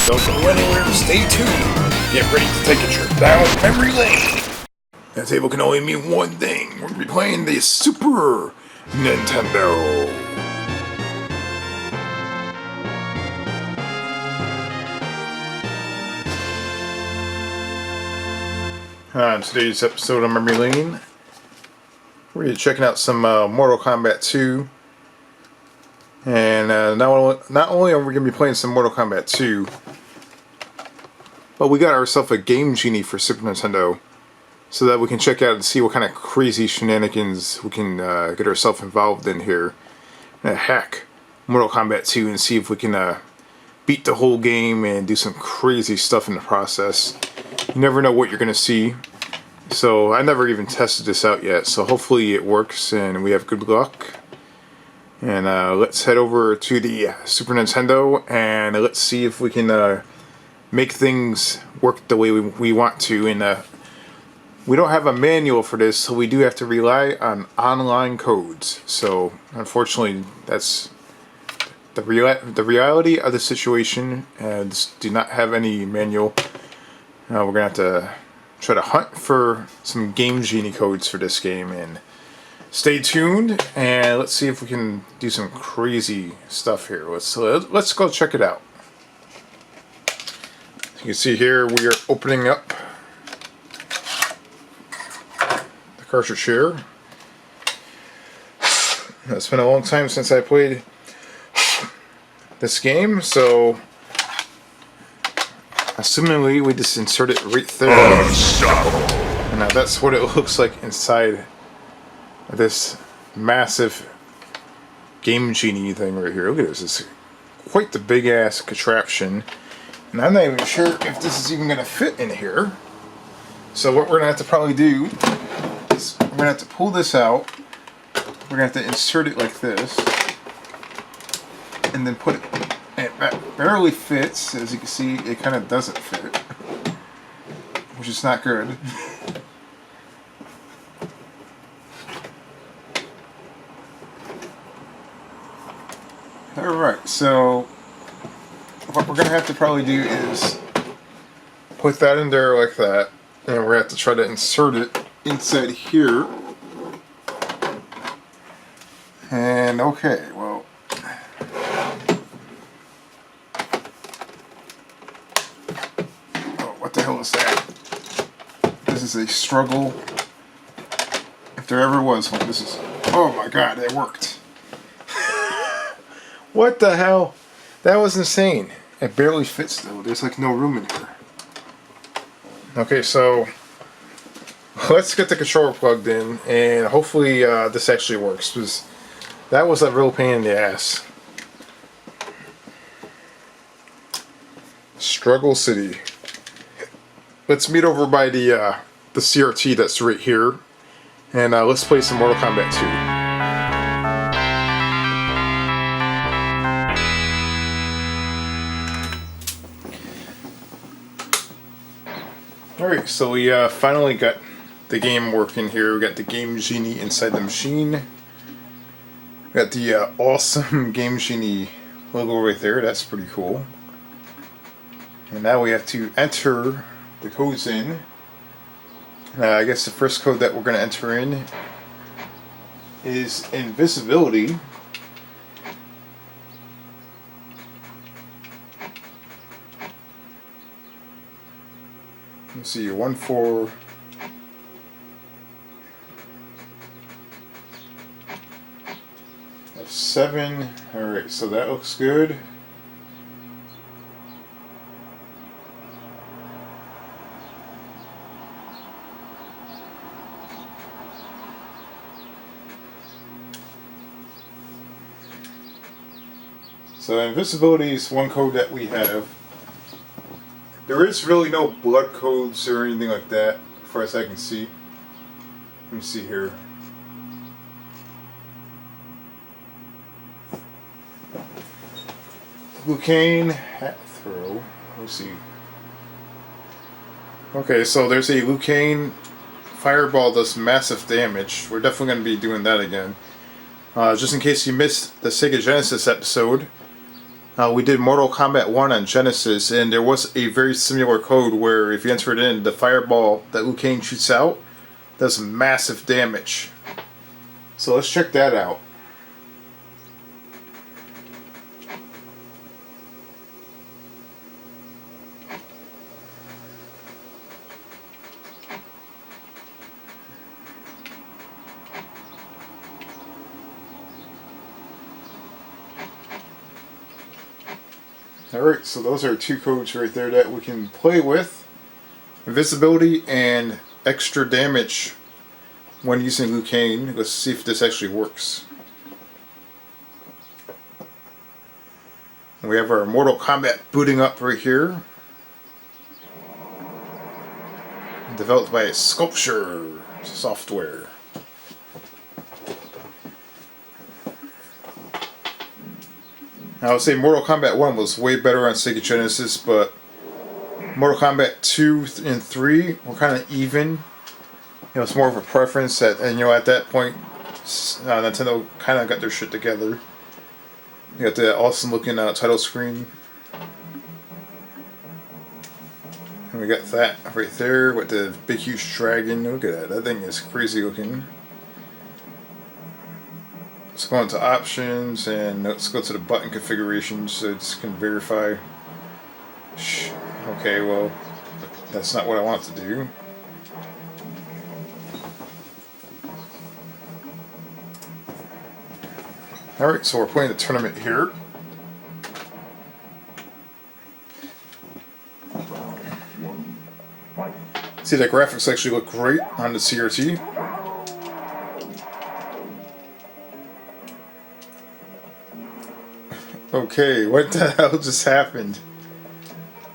Don't go anywhere, stay tuned. Get ready to take a trip down memory lane. That table can only mean one thing. We're going to be playing the Super Nintendo. On today's episode of Memory Lane, we're going to be checking out some Mortal Kombat 2. And not only are we going to be playing some Mortal Kombat 2, but we got ourselves a Game Genie for Super Nintendo so that we can check out and see what kind of crazy shenanigans we can get ourselves involved in here. And hack Mortal Kombat 2 and see if we can beat the whole game and do some crazy stuff in the process. You never know what you're going to see. So I never even tested this out yet, so hopefully it works and we have good luck. And let's head over to the Super Nintendo and let's see if we can make things work the way we want to. And we don't have a manual for this, so we do have to rely on online codes. So unfortunately, that's the reality of the situation. And do not have any manual. We're gonna have to try to hunt for some Game Genie codes for this game, and stay tuned and let's see if we can do some crazy stuff here. Let's go check it out. You can see here we are opening up the cartridge here. It's been a long time since I played this game, so assumingly we just insert it right there. And now that's what it looks like inside this massive Game Genie thing right here. Look at this. It's quite the big ass contraption. And I'm not even sure if this is even going to fit in here. So what we're going to have to probably do is we're going to have to pull this out. We're going to have to insert it like this. And then put it. And it barely fits. As you can see, it kind of doesn't fit. Which is not good. Alright, so what we're going to have to probably do is put that in there like that, and we're going to have to try to insert it inside here. And okay, well, oh, what the hell is that? This is a struggle. If there ever was one, this is, oh my god, it worked. What the hell? That was insane. It barely fits though. There's like no room in here. Okay, so let's get the controller plugged in and hopefully this actually works, because that was a real pain in the ass. Struggle City. Let's meet over by the CRT that's right here, and let's play some Mortal Kombat 2. Alright, so we finally got the game working here. We got the Game Genie inside the machine. We got the awesome Game Genie logo right there. That's pretty cool. And now we have to enter the codes in. I guess the first code that we're going to enter in is invisibility. Let's see, 1 4 7. Alright, so that looks good. So invisibility is one code that we have. There is really no blood codes or anything like that, as far as I can see. Let me see here. Lucane hat throw. Let's see. Okay, so there's a Lucane fireball does massive damage. We're definitely going to be doing that again. Just in case you missed the Sega Genesis episode, We did Mortal Kombat 1 on Genesis, and there was a very similar code where if you enter it in, the fireball that Liu Kang shoots out does massive damage. So let's check that out. Alright, so those are two codes right there that we can play with. Invisibility and extra damage when using Liu Kang. Let's see if this actually works. We have our Mortal Kombat booting up right here. Developed by Sculpture Software. I would say Mortal Kombat 1 was way better on Sega Genesis, but Mortal Kombat 2 and 3 were kind of even. You know, it's more of a preference, and you know, at that point, Nintendo kind of got their shit together. You got the awesome looking title screen. And we got that right there with the big huge dragon. Look at that. That thing is crazy looking. Let's go into options and let's go to the button configuration so it can verify. Okay, well, that's not what I want to do. Alright, so we're playing the tournament here. See, the graphics actually look great on the CRT. Okay, what the hell just happened?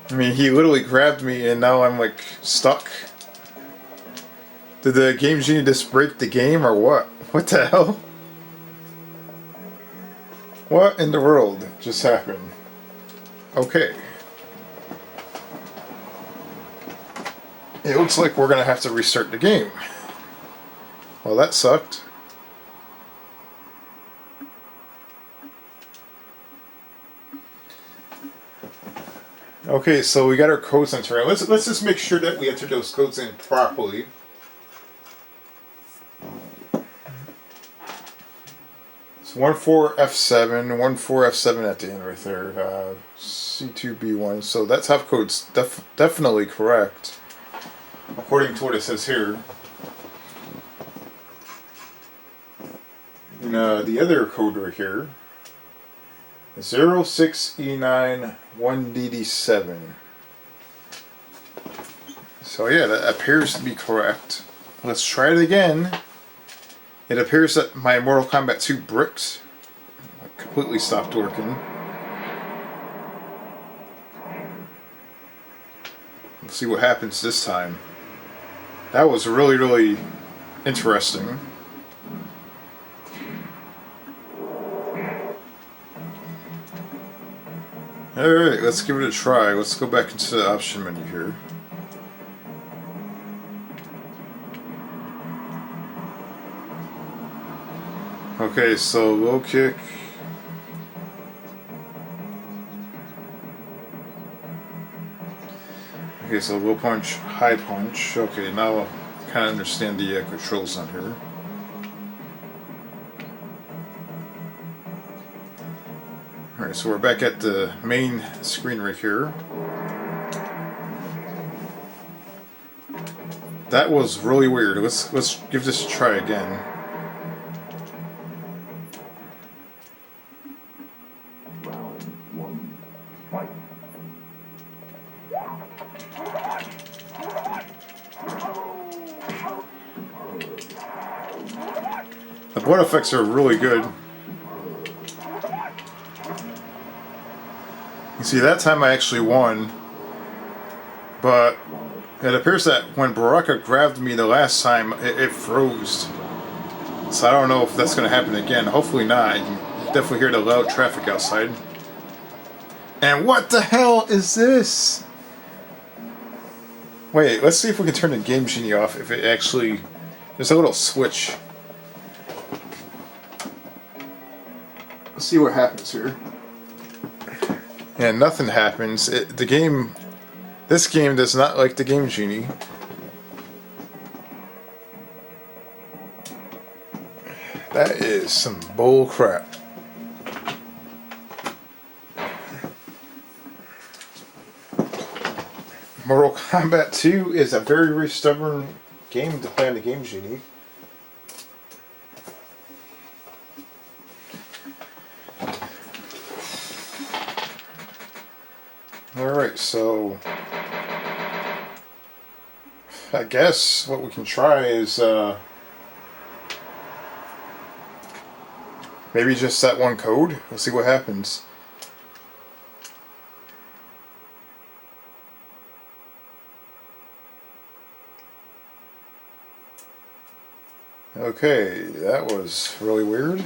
I mean, he literally grabbed me and now I'm like stuck. Did the Game Genie just break the game or what? What the hell? What in the world just happened? Okay. It looks like we're gonna have to restart the game. Well, that sucked. Okay, so we got our codes entered. Let's just make sure that we enter those codes in properly. It's 14F7, 14F7 at the end right there. C2B1. So that's half code's definitely correct, according to what it says here. And the other code right here is 06E91DD7. So yeah, that appears to be correct. Let's try it again. It appears that my Mortal Kombat 2 bricks completely stopped working. Let's see what happens this time. That was really, really interesting. Alright, let's give it a try. Let's go back into the option menu here. Okay, so low kick. Okay, so low punch, high punch. Okay, now I kind of understand the controls on here. Alright, so we're back at the main screen right here. That was really weird. Let's give this a try again. The blood effects are really good. You see, that time I actually won, but it appears that when Baraka grabbed me the last time, it froze. So I don't know if that's going to happen again. Hopefully not. You can definitely hear the loud traffic outside. And what the hell is this? Wait, let's see if we can turn the Game Genie off. If it actually... There's a little switch. Let's see what happens here. and nothing happens. This game does not like the Game Genie. That is some bull crap. Mortal Kombat 2 is a very, very stubborn game to play on the Game Genie. Alright, so I guess what we can try is maybe just that one code. We'll see what happens. Okay, that was really weird.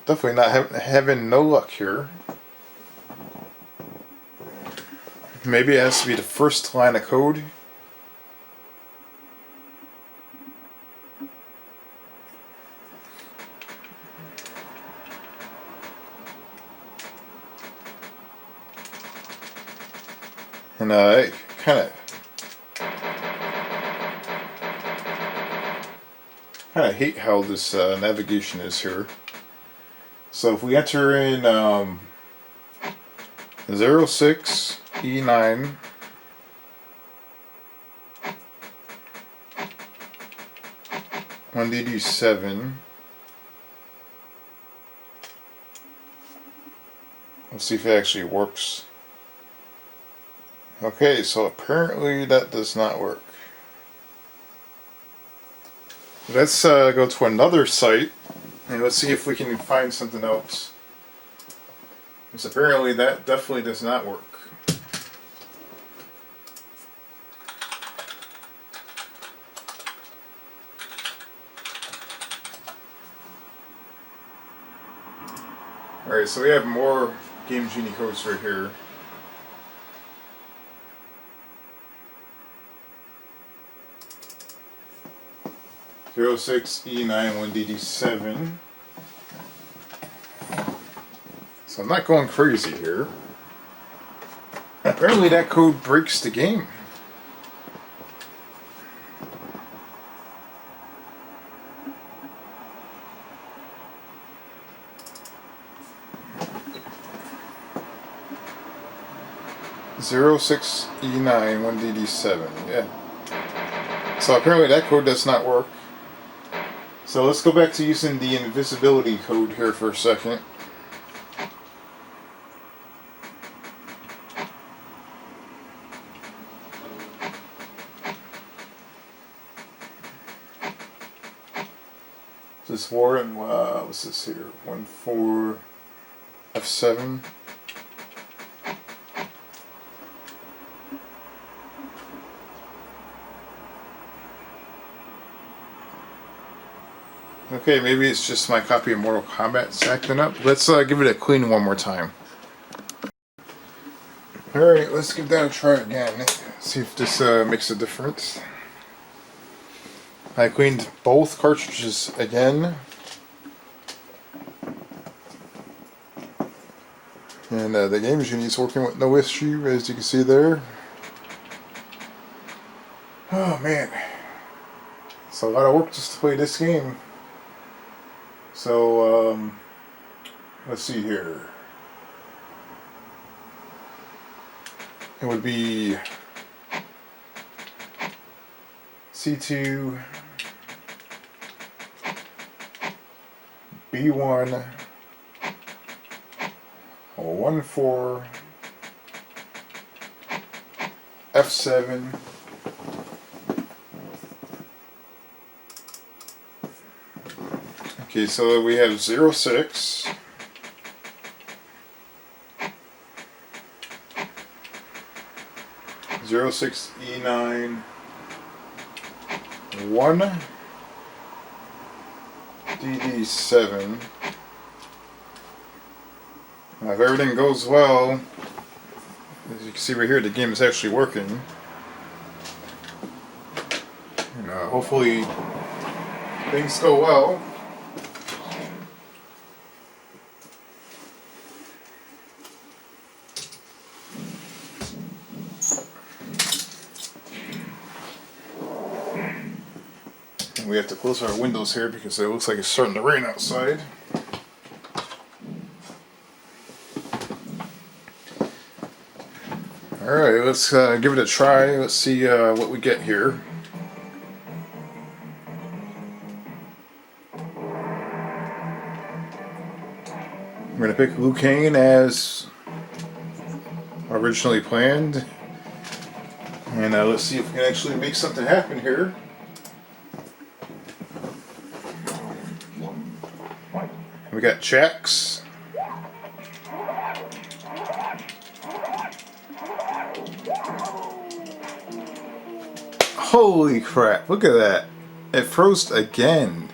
Definitely not having no luck here. Maybe it has to be the first line of code. And I kind of hate how this navigation is here. So if we enter in 06 E9 1DD7, let's see if it actually works. Okay, so apparently that does not work. Let's go to another site and let's see if we can find something else. Because apparently that definitely does not work. Alright, so we have more Game Genie codes right here. Zero 06 E9 1DD7. So I'm not going crazy here. Apparently that code breaks the game. Zero 06 E9 1DD7. Yeah. So apparently that code does not work. So let's go back to using the invisibility code here for a second. This war and what's this here? 1-4 F7. Okay, maybe it's just my copy of Mortal Kombat acting up. Let's give it a clean one more time. Alright, let's give that a try again. See if this makes a difference. I cleaned both cartridges again. And the Game Genie is working with no issue, as you can see there. Oh man. It's a lot of work just to play this game. So, let's see here. It would be C2, B1, 1-4, F7, okay, so we have 06, Zero 06 E9 1 DD7. Now, if everything goes well, as you can see right here, the game is actually working. And hopefully things go well. We have to close our windows here because it looks like it's starting to rain outside. Alright, let's give it a try. Let's see what we get here. I'm going to pick Liu Kang as originally planned. And let's see if we can actually make something happen here. We got checks. Holy crap, look at that. It froze again.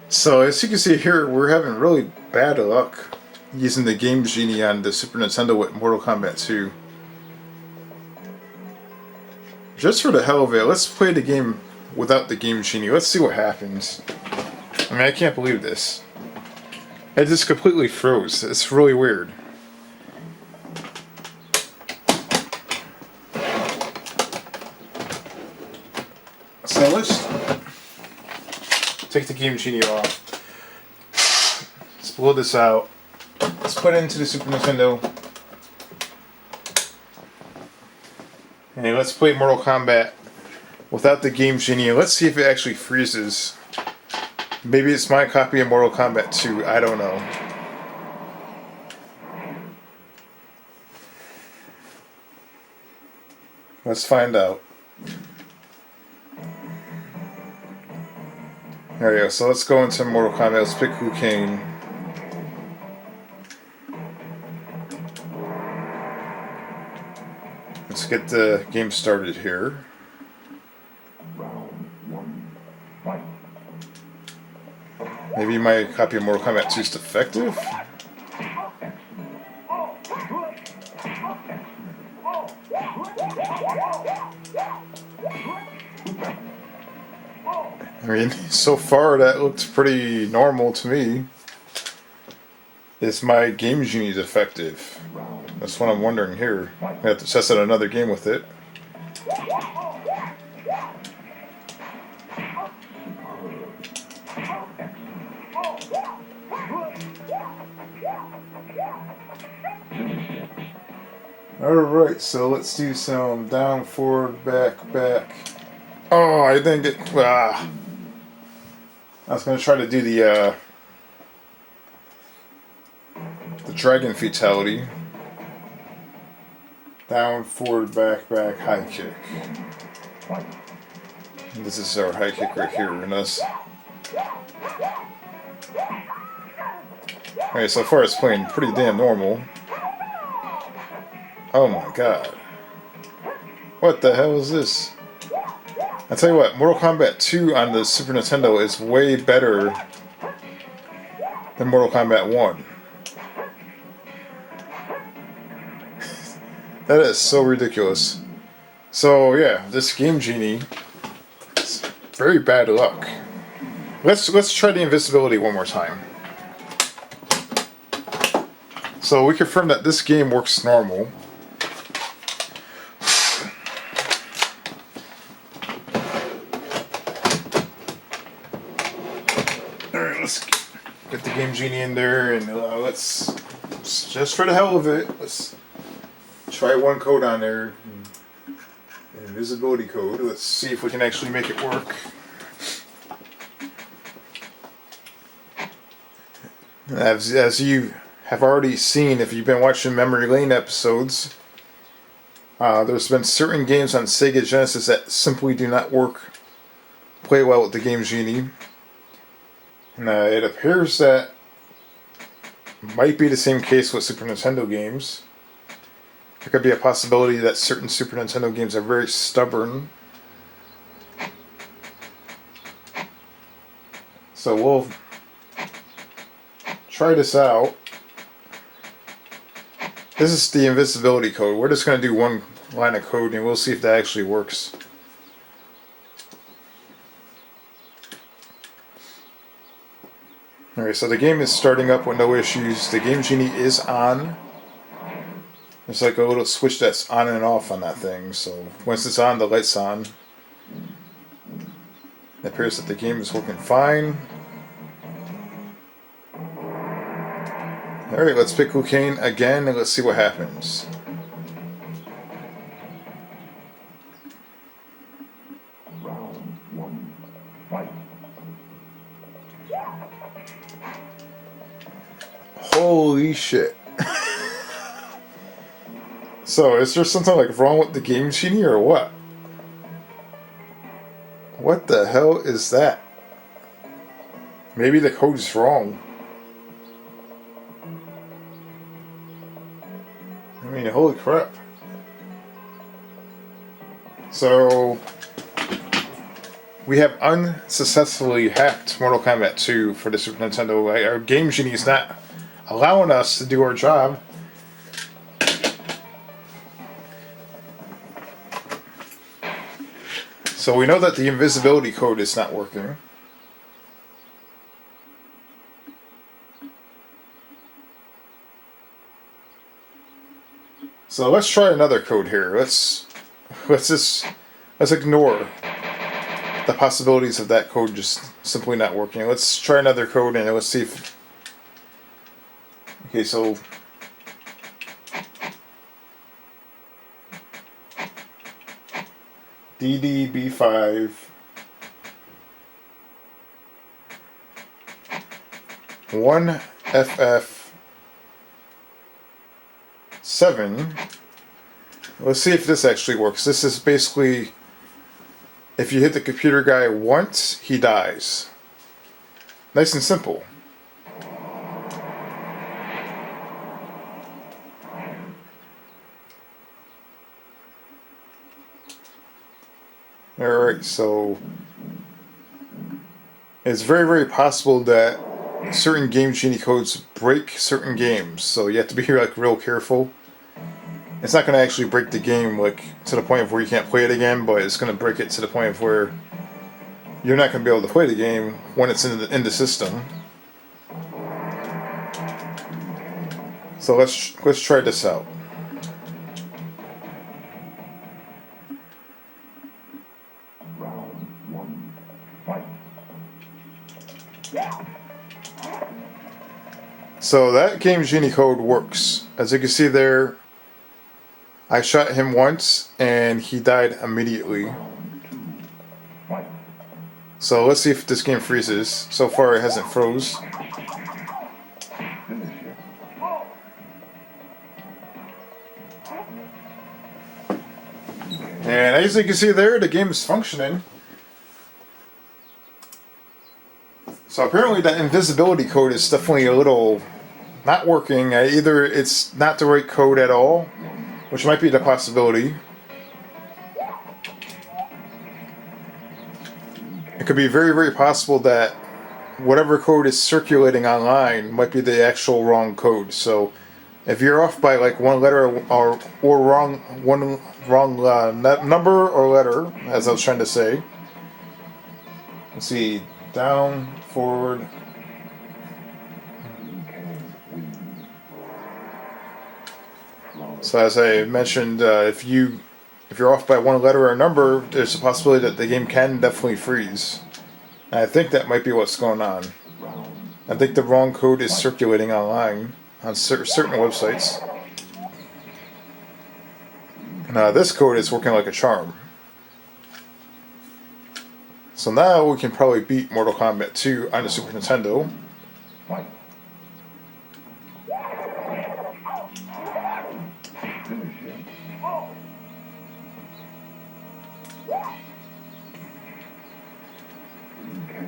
So as you can see here, we're having really bad luck using the Game Genie on the Super Nintendo with Mortal Kombat 2. Just for the hell of it, let's play the game without the Game Genie. Let's see what happens. I mean, I can't believe this. It just completely froze. It's really weird. So let's take the Game Genie off. Let's blow this out. Let's put it into the Super Nintendo. And let's play Mortal Kombat without the Game Genie. Let's see if it actually freezes. Maybe it's my copy of Mortal Kombat 2. I don't know. Let's find out. There we go. So let's go into Mortal Kombat. Let's pick Liu Kang. Let's get the game started here. Maybe my copy of Mortal Kombat 2 is defective? I mean, so far that looks pretty normal to me. Is my Game Genie defective? That's what I'm wondering here. I have to test out another game with it. Alright, so let's do some down, forward, back, back. Oh, I didn't get... I was going to try to do the dragon fatality. Down, forward, back, back, high kick. And this is our high kick right here. And us. Alright, so far it's playing pretty damn normal. Oh my god. What the hell is this? I'll tell you what, Mortal Kombat 2 on the Super Nintendo is way better than Mortal Kombat 1. That is so ridiculous. So yeah, this Game Genie is very bad luck. Let's try the invisibility one more time. So we confirm that this game works normal. Alright, let's get the Game Genie in there and let's just for the hell of it, let's try one code on there. Invisibility code. Let's see if we can actually make it work. As you have already seen, if you've been watching Memory Lane episodes, there's been certain games on Sega Genesis that simply do not play well with the Game Genie. And it appears that might be the same case with Super Nintendo games. There could be a possibility that certain Super Nintendo games are very stubborn. So we'll try this out. This is the invisibility code. We're just going to do one line of code and we'll see if that actually works. Alright, so the game is starting up with no issues. The Game Genie is on. There's like a little switch that's on and off on that thing. So once it's on, the light's on. It appears that the game is working fine. Alright, let's pick cocaine again and let's see what happens. Holy shit. So, is there something like wrong with the Game Genie or what? What the hell is that? Maybe the code is wrong. I mean, holy crap. So, we have unsuccessfully hacked Mortal Kombat 2 for the Super Nintendo. Our Game Genie is not allowing us to do our job. So we know that the invisibility code is not working. So let's try another code here. Let's ignore the possibilities of that code just simply not working. Let's try another code and let's see if... Okay, so... DDB5 1FF7. Let's see if this actually works. This is basically, if you hit the computer guy once, he dies. Nice and simple. Alright, so it's very, very possible that certain Game Genie codes break certain games, so you have to be like real careful. It's not going to actually break the game like to the point of where you can't play it again, but it's going to break it to the point of where you're not going to be able to play the game when it's in the system. So let's try this out. So that Game Genie code works. As you can see there, I shot him once and he died immediately. So let's see if this game freezes. So far it hasn't froze. And as you can see there, the game is functioning. So apparently that invisibility code is definitely a little not working. Either it's not the right code at all, which might be the possibility. It could be very, very possible that whatever code is circulating online might be the actual wrong code. So if you're off by like one letter or wrong number or letter, as I was trying to say. Let's see, down, forward. So as I mentioned, if you're off by one letter or number, there's a possibility that the game can definitely freeze. And I think that might be what's going on. I think the wrong code is circulating online on certain websites. And this code is working like a charm. So now we can probably beat Mortal Kombat 2 on the Super Nintendo.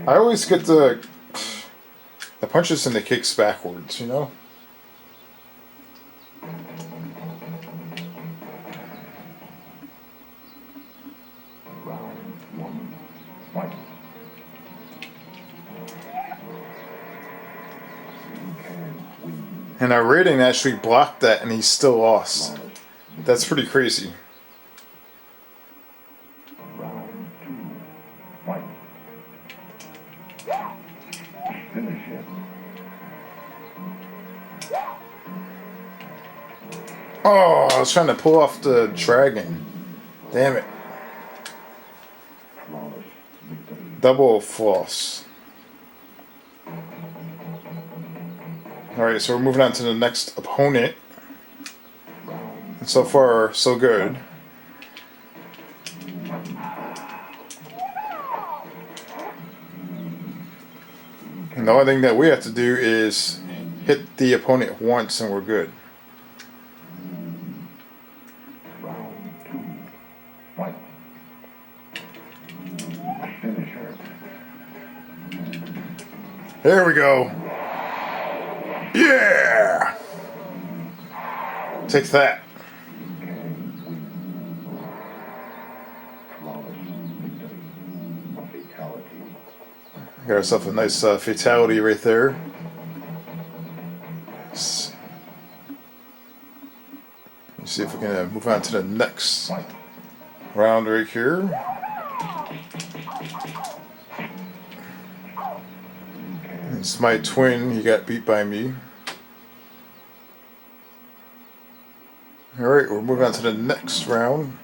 I always get the punches and the kicks backwards, you know? And our rating actually blocked that and he still lost. That's pretty crazy. Oh, I was trying to pull off the dragon. Damn it. Double floss. Alright, so we're moving on to the next opponent. And so far, so good. And the only thing that we have to do is hit the opponent once and we're good. There we go. Yeah! Take that. Got ourselves a nice fatality right there. Let's see if we can move on to the next round right here. It's my twin, he got beat by me. Alright, we're moving on to the next round.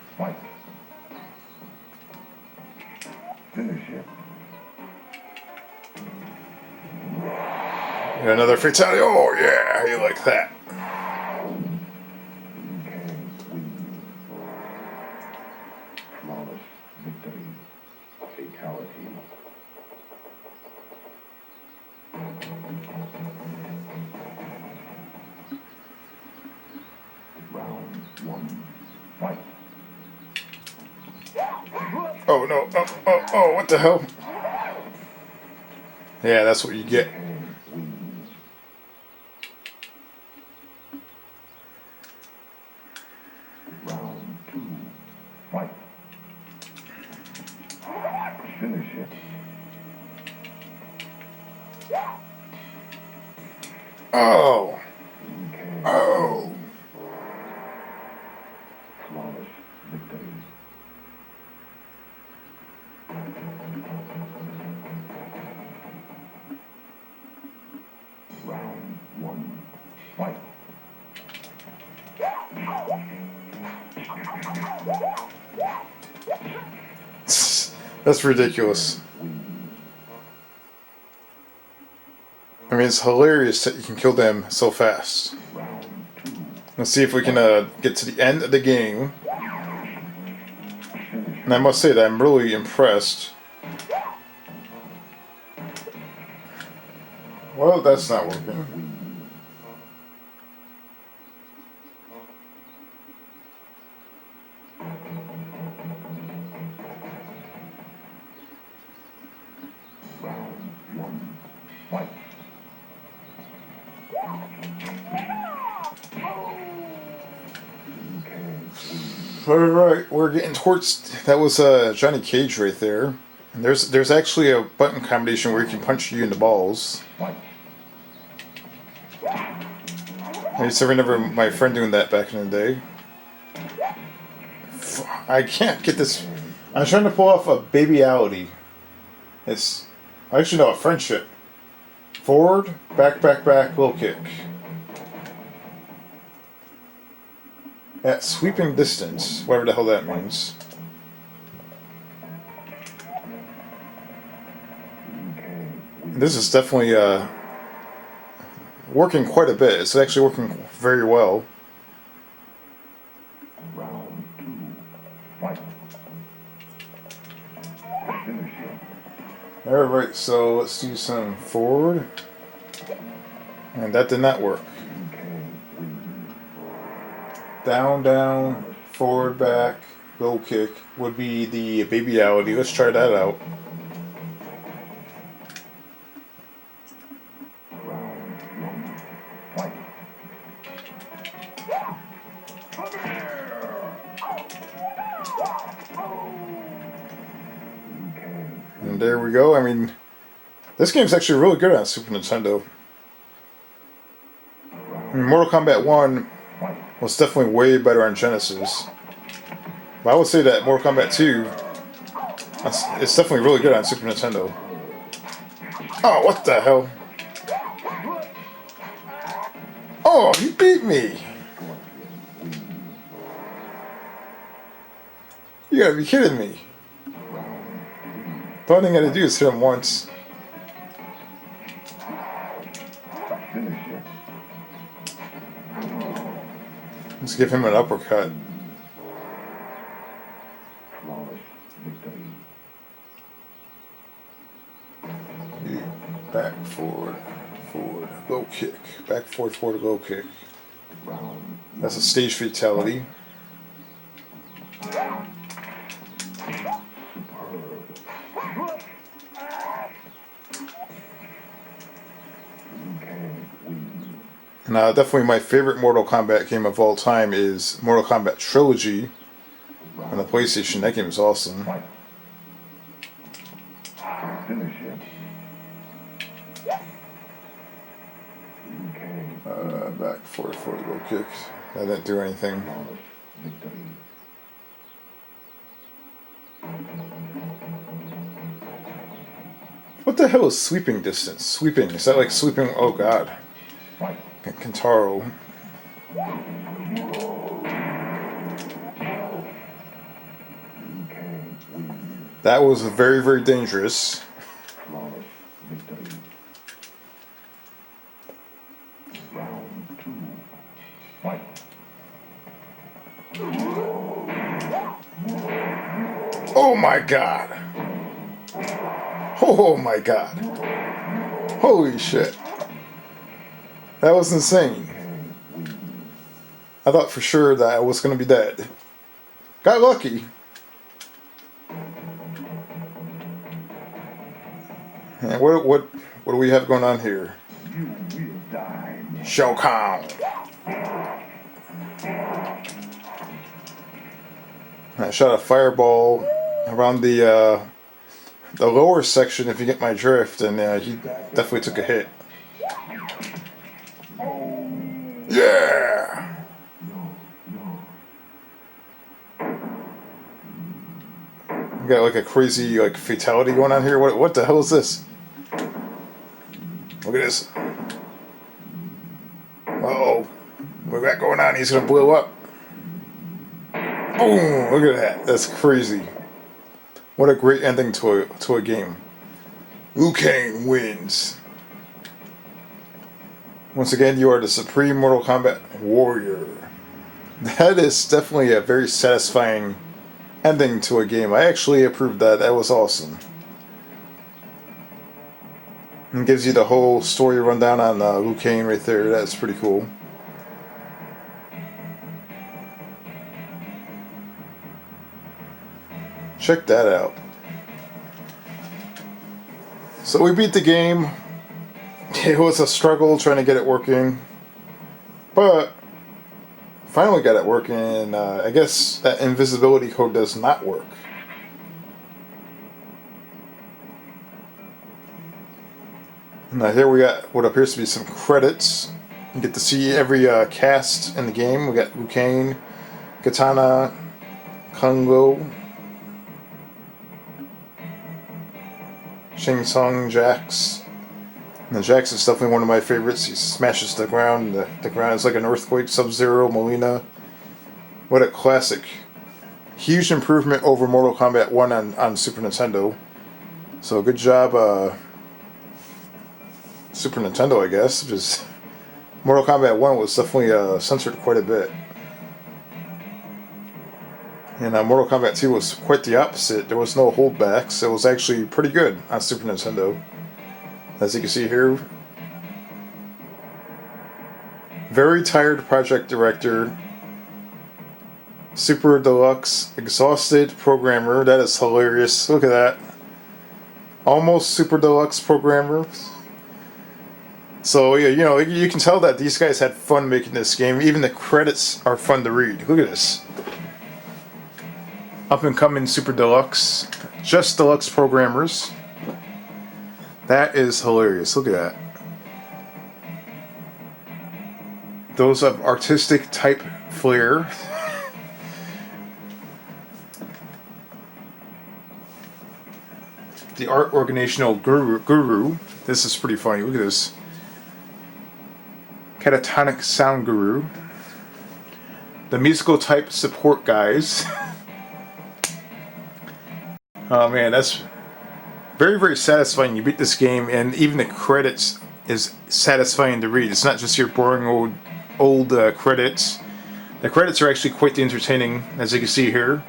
Got another fatality. Oh yeah, how you like that? Oh no, oh, what the hell? Yeah, that's what you get. Oh. Oh. That's ridiculous. I mean, it's hilarious that you can kill them so fast. Let's see if we can get to the end of the game. And I must say that I'm really impressed. Well, that's not working. Alright, we're getting towards... That was Johnny Cage right there. And there's actually a button combination where you can punch you in the balls. I used to remember my friend doing that back in the day. I can't get this... I'm trying to pull off a babyality. It's... Actually, no, a friendship. Forward, back, back, back, low kick. At sweeping distance, whatever the hell that means. This is definitely working quite a bit. It's actually working very well. Alright, so let's do some forward. And that did not work. Down, down, forward, back, low kick would be the babyality. Let's try that out. And there we go. I mean, this game's actually really good on Super Nintendo. I mean, Mortal Kombat 1 was definitely way better on Genesis. But I would say that Mortal Kombat 2, it's definitely really good on Super Nintendo. Oh, what the hell? Oh, you beat me! You gotta be kidding me. The only thing I gotta do is hit him once. Let's give him an uppercut. Back, forward, forward, low kick. Back, forward, forward, low kick. That's a stage fatality. And definitely my favorite Mortal Kombat game of all time is Mortal Kombat Trilogy on the PlayStation. That game is awesome. Back, forward, forward, low kicks. That didn't do anything. What the hell is sweeping distance? Sweeping, is that like sweeping? Oh god. Kentaro. That was very, very dangerous. Oh my god. Oh my god. Holy shit. That was insane. I thought for sure that I was going to be dead. Got lucky. And what do we have going on here? Shao Kahn. I shot a fireball around the lower section, if you get my drift, and he definitely took a hit. Yeah! We got like a crazy like fatality going on here. What the hell is this? Look at this. Uh-oh. What we got going on? He's gonna blow up. Boom! Look at that. That's crazy. What a great ending to a game. Liu Kang wins. Once again, you are the supreme Mortal Kombat warrior. That is definitely a very satisfying ending to a game. I actually approved that. That was awesome. And gives you the whole story rundown on Liu Kang right there. That's pretty cool. Check that out. So we beat the game. It was a struggle trying to get it working, but finally got it working, and I guess that invisibility code does not work. Now here we got what appears to be some credits. You get to see every cast in the game. We got Liu Kang, Katana, Kongo, Shang Tsung, Jax. And Jax is definitely one of my favorites. He smashes the ground. The ground is like an earthquake. Sub-Zero, Molina. What a classic. Huge improvement over Mortal Kombat 1 on Super Nintendo. So good job, Super Nintendo, I guess. Because Mortal Kombat 1 was definitely censored quite a bit. And Mortal Kombat 2 was quite the opposite. There was no holdbacks. It was actually pretty good on Super Nintendo. As you can see here, very tired project director, super deluxe, exhausted programmer. That is hilarious. Look at that. Almost super deluxe programmer. So, yeah, you know, you can tell that these guys had fun making this game. Even the credits are fun to read. Look at this. Up and coming super deluxe. Just deluxe programmers. That is hilarious. Look at that. Those of artistic type flair. The art organizational guru. This is pretty funny. Look at this. Catatonic sound guru. The musical type support guys. Oh man, very, very satisfying. You beat this game, and even the credits is satisfying to read. It's not just your boring old credits. The credits are actually quite entertaining, as you can see here.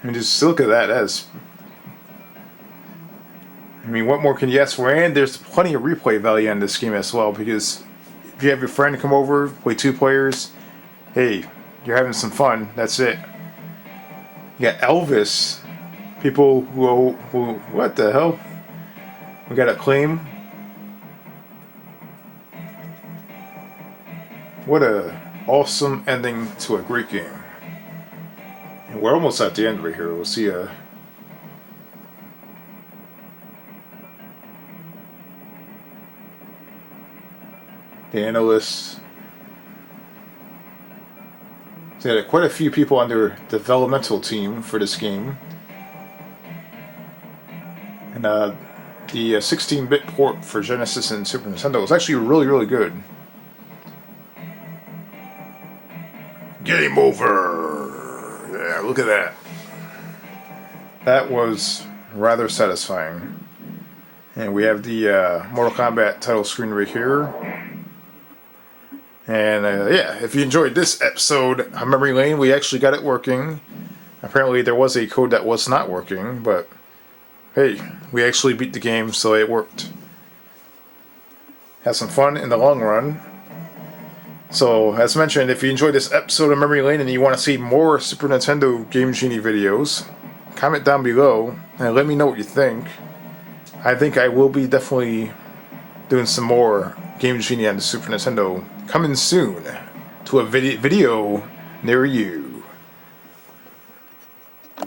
I mean, just look at that. I mean, what more can you ask for? And there's plenty of replay value in this game as well, because if you have your friend come over, play 2 players, hey, you're having some fun. That's it. You got Elvis. People who what the hell? We got Acclaim. What a awesome ending to a great game. And we're almost at the end right here. We'll see the analysts. So there are quite a few people on their developmental team for this game. And the 16-bit port for Genesis and Super Nintendo was actually really, really good. Game over! Yeah, look at that. That was rather satisfying. And we have the Mortal Kombat title screen right here. And yeah, if you enjoyed this episode of Memory Lane, we actually got it working. Apparently there was a code that was not working, but hey, we actually beat the game, so it worked. Have some fun in the long run. So, as mentioned, if you enjoyed this episode of Memory Lane and you want to see more Super Nintendo Game Genie videos, comment down below and let me know what you think. I think I will be definitely doing some more Game Genie on the Super Nintendo coming soon to a video near you.